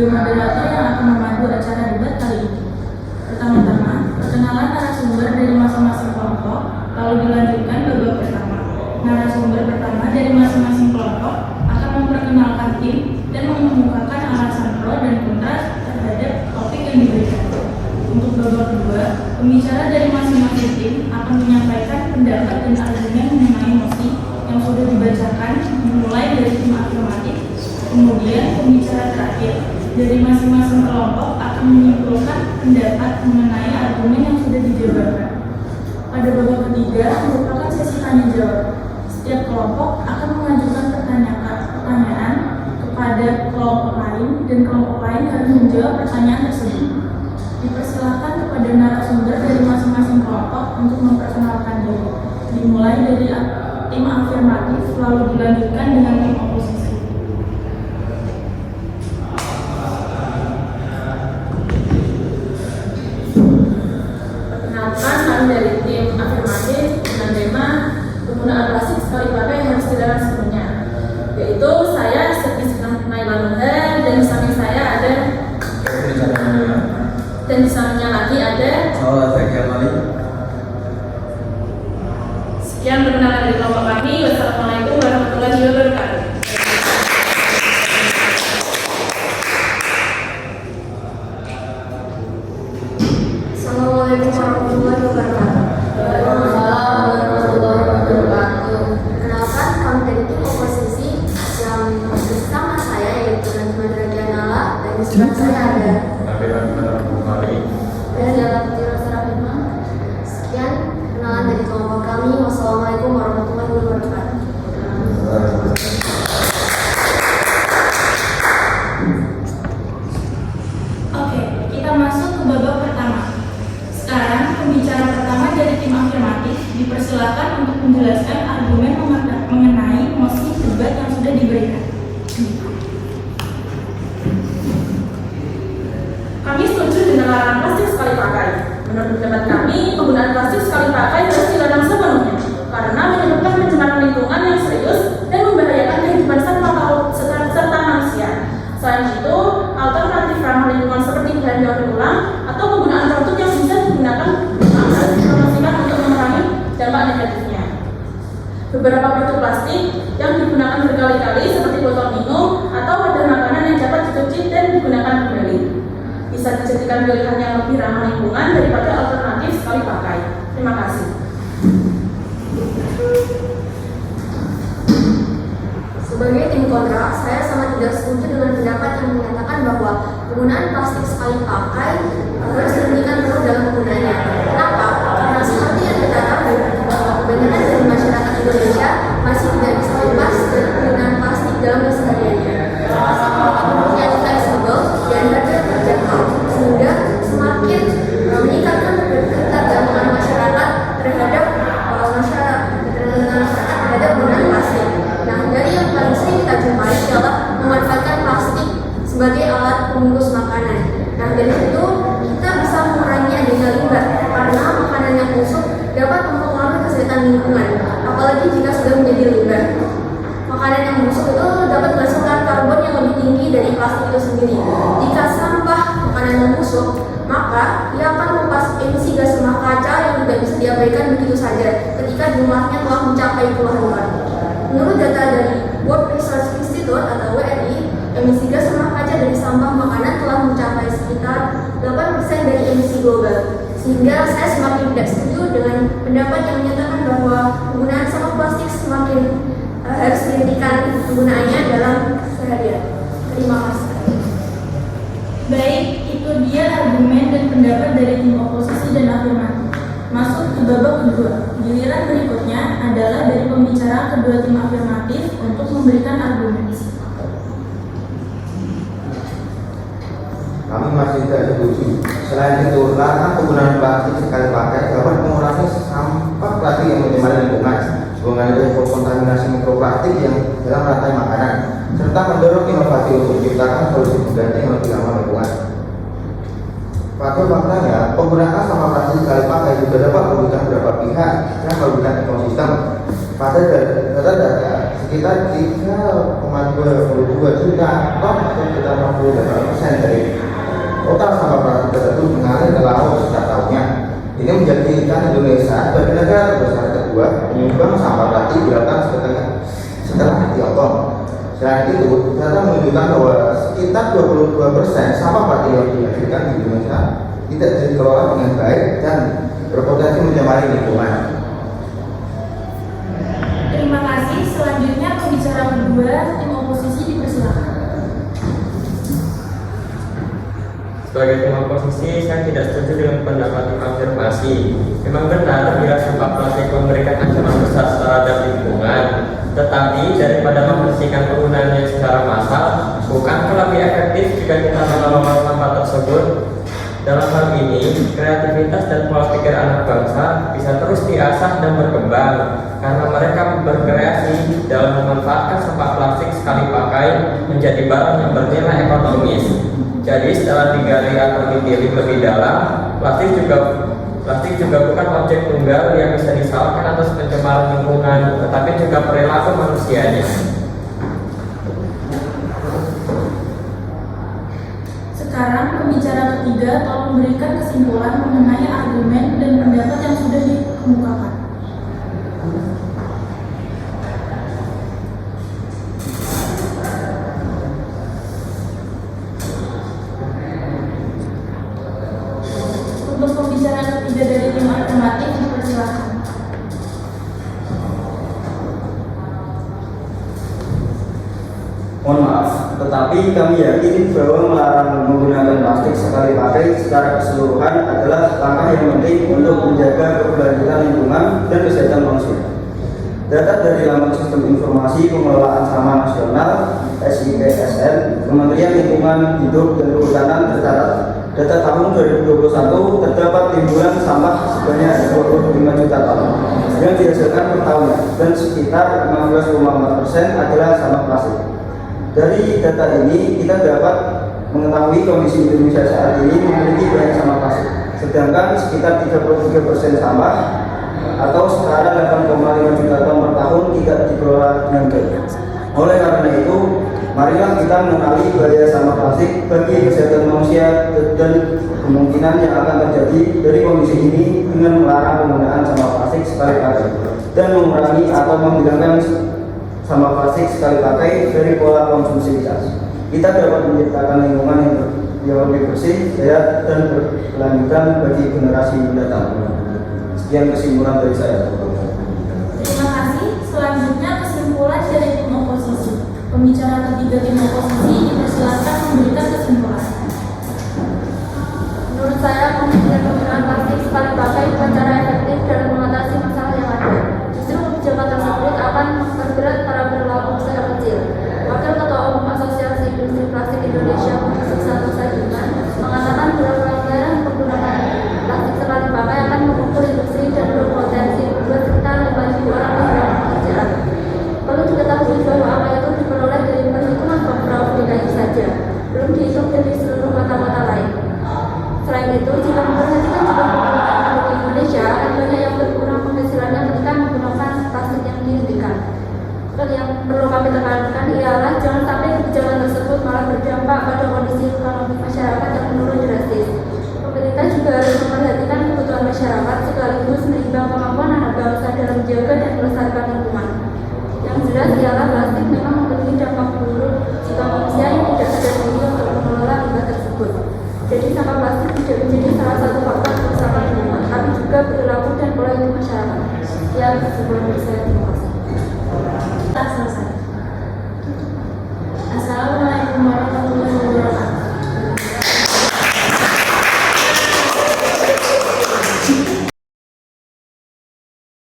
sebagai moderator yang akan memandu acara debat kali ini. Pertama-tama, perkenalan narasumber dari masing-masing kelompok, lalu dilanjutkan babak pertama. Narasumber pertama dari masing-masing kelompok akan memperkenalkan tim dan mengemukakan alasan pro dan kontra terhadap topik yang diberikan. Untuk babak kedua, pembicara dari masing-masing tim akan menyampaikan pendapat dan argumen mengenai mosi yang sudah dibacakan, dimulai dari tim afirmatif. Kemudian pembicara terakhir dari masing-masing kelompok akan menyimpulkan pendapat mengenai argumen yang sudah dijabarkan. Pada babak ketiga merupakan sesi tanya jawab. Setiap kelompok akan mengajukan pertanyaan kepada kelompok lain dan kelompok lain harus menjawab pertanyaan tersebut. Dipersilakan kepada narasumber dari masing-masing kelompok untuk memperkenalkan diri. Dimulai dari tim afirmatif lalu dilanjutkan dengan tim oposisi. Dari tim afirmatif dengan tema penggunaan plastik sekali pakai yang harus dilarang sepenuhnya, yaitu saya Servis Naila Nuher, dan di samping saya ada dan di sampingnya lagi ada sekian perkenalan dari kelompok kami. Wassalamualaikum warahmatullahi wabarakatuh. Assalamualaikum warahmatullahi wabarakatuh. Waalaikumsalam warahmatullahi wabarakatuh. Perkenalkan, kami dari tim oposisi yang bersama saya yaitu Najma Dragianala, dan di sebelah saya ada dan dalam sekian perkenalan dari kelompok kami. Wassalamualaikum warahmatullahi wabarakatuh. Oke, kita masuk ke babak pertama. Sekarang pembicara pertama dari tim afirmatif dipersilakan untuk menjelaskan argumen mengenai mosi debat yang sudah diberikan. Kami setuju dengan larangan plastik sekali pakai. Menurut pendapat kami, penggunaan plastik sekali pakai harus dilarang sepenuhnya karena menyebabkan pencemaran lingkungan yang serius dan membahayakan kehidupan serta manusia. Selain itu, alternatif ramah lingkungan seperti bahan daur ulang atau penggunaan produk yang bisa digunakan harus dipromosikan untuk mengurangi dampak negatifnya. Beberapa produk plastik yang digunakan berkali-kali seperti botol minum atau wadah makanan yang dapat dicuci dan digunakan kembali bisa dijadikan pilihan yang lebih ramah lingkungan daripada alternatif sekali pakai. Terima kasih. Sebagai tim kontra, saya sangat tidak setuju dengan pendapat yang menyatakan bahwa penggunaan plastik sekali pakai harus dihentikan terus dalam penggunaannya. Kenapa? Karena seperti yang kita tahu, bahwa kebanyakan dari masyarakat Indonesia masih tidak bisa lepas dari penggunaan plastik dalam kesehariannya. Plastik merupakan yang fleksibel dan harga terjangkau, sehingga semakin meningkatkan ketergantungan masyarakat terhadap penggunaan plastik. Nah, dari yang paling sering kita jumpai adalah memanfaatkan plastik sebagai alat pembungkus makanan. Nah, dari situ kita bisa menguranginya dengan limbah, karena makanan yang busuk dapat mempengaruhi kesehatan lingkungan, apalagi jika sudah menjadi limbah. Makanan yang busuk itu dapat menghasilkan karbon yang lebih tinggi dari plastik itu sendiri. Jika sampah makanan yang busuk, maka ia akan melepas emisi gas rumah kaca yang tidak bisa diabaikan begitu saja ketika jumlahnya telah mencapai puluhan ton. Menurut data dari World Resources Institute atau WRI, emisi gas rumah kaca dari sampah makanan telah mencapai sekitar 8% dari emisi global. Sehingga saya semakin tidak setuju dengan pendapat yang menyatakan bahwa penggunaan sampah plastik semakin harus dihentikan penggunaannya dalam seharian. Terima kasih. Baik, itu dia argumen dan pendapat dari tim oposisi dan afirmatif. Masuk ke babak kedua. Giliran berikutnya adalah dari pembicara kedua tim afirmatif untuk memberikan argumen. Kami masih tidak setuju. Selain itu, larangan penggunaan plastik sekali pakai dapat mengurangi sampah plastik yang mencemari lingkungan, mengurangi kontaminasi mikroplastik yang dalam rantai makanan, serta mendorong inovasi untuk menciptakan solusi pengganti yang lebih ramah lingkungan. Pada faktanya, penggunaan sampah plastik sekali pakai juga dapat merugikan beberapa pihak yang merugikan ekosistem. Pada data sekitar 3,2 32 juta ton atau sekitar 68% dari total sampah plastik tersebut mengalir ke laut setiap tahunnya. Ini menjadikan Indonesia sebagai negara besar kedua penyumbang sampah plastik dilakukan setelah Tiongkok. Selain itu, data menunjukkan bahwa sekitar 22% sampah plastik yang dihasilkan di Indonesia tidak dikelola dengan baik dan berpotensi mencemari lingkungan. Terima kasih. Selanjutnya pembicara kedua, tim oposisi dipersilakan. Sebagai tim oposisi, saya tidak setuju dengan pendapat afirmasi. Memang benar bila sampah plastik memberikan ancaman besar terhadap lingkungan, tetapi daripada membersihkan penggunaannya secara massal, bukankah lebih efektif jika kita mengelola sampah tersebut? Dalam hal ini, kreativitas dan pola pikir anak bangsa bisa terus diasah dan berkembang karena mereka berkreasi dalam memanfaatkan sampah plastik sekali pakai menjadi barang yang bernilai ekonomis. Jadi setelah digali atau ditilik lebih dalam, plastik juga bukan objek tunggal yang bisa disalahkan atas pencemaran lingkungan, tetapi juga perilaku manusianya. Sekarang pembicara ketiga tolong memberikan kesimpulan mengenai argumen dan pendapat yang sudah dikemukakan. Untuk pembicara ketiga dari tim alternatif dipersilakan. Mohon maaf, tetapi kami yakin bahwa melarang menggunakan plastik sekali pakai secara keseluruhan adalah langkah yang penting untuk menjaga keberlanjutan lingkungan dan kesehatan manusia. Data dari Laman Sistem Informasi Pengelolaan Sampah Nasional (SIPSN) Kementerian Lingkungan Hidup dan Kehutanan tercatat data tahun 2021 terdapat timbulan sampah sebanyak 25 juta ton yang dihasilkan per tahunnya dan sekitar 15,4% adalah sampah plastik. Dari data ini kita dapat mengetahui kondisi Indonesia saat ini memiliki banyak sampah plastik, sedangkan sekitar 33% sampah atau setara 8,5 juta ton per tahun tidak dikelola dengan baik. Oleh karena itu, marilah kita mengenali bahaya sampah plastik bagi kesehatan manusia dan kemungkinan yang akan terjadi dari kondisi ini dengan melarang penggunaan sampah plastik sekali pakai dan mengurangi atau menghilangkan sampah plastik sekali pakai dari pola konsumsi kita. Kita dapat menciptakan lingkungan yang lebih bersih, sehat, dan berkelanjutan bagi generasi mendatang. Sekian kesimpulan dari saya. Terima kasih. Selanjutnya kesimpulan dari tim oposisi. Pembicara ketiga tim oposisi dipersilakan memberikan kesimpulan. Menurut saya, penggunaan plastik sekali pakai bukan cara efektif dalam mengatasi masalah yang ada. Justru kebijakan tersebut akan memperberat para pelaku usaha kecil. Wakil Ketua Umum Asosiasi Industri Plastik Indonesia, Profesor Santosa Juman, mengatakan bahwa pelanggaran penggunaan plastik sekali pakai akan memukul industri dan berpotensi membuat sekitar 5.000 orang kehilangan pekerjaan. Perlu diketahui bahwa angka itu diperoleh dari perhitungan Pemprov DKI saja, belum dihitung dari seluruh kota-kota lain. Selain itu, jika memperhatikan jumlah penggunaan penduduk Indonesia, akan banyak yang berkurang penghasilannya ketika menggunakan plastik yang dihentikan. Yang perlu kami tekankan ialah jangan sampai kebijakan tersebut malah berdampak pada kondisi ekonomi masyarakat yang menurun drastis. Pemerintah juga harus memperhatikan kebutuhan masyarakat sekaligus menimbang kemampuan anak bangsa dalam menjaga dan melestarikan lingkungan. Yang jelas ialah plastik memang memiliki dampak buruk jika manusia yang tidak sadar diri untuk mengelola limbah tersebut. Jadi sampah plastik tidak menjadi salah satu faktor kerusakan lingkungan, tapi juga perilaku dan pola hidup masyarakat. Sekian kesimpulan dari saya. Terima kasih. Tak selesai.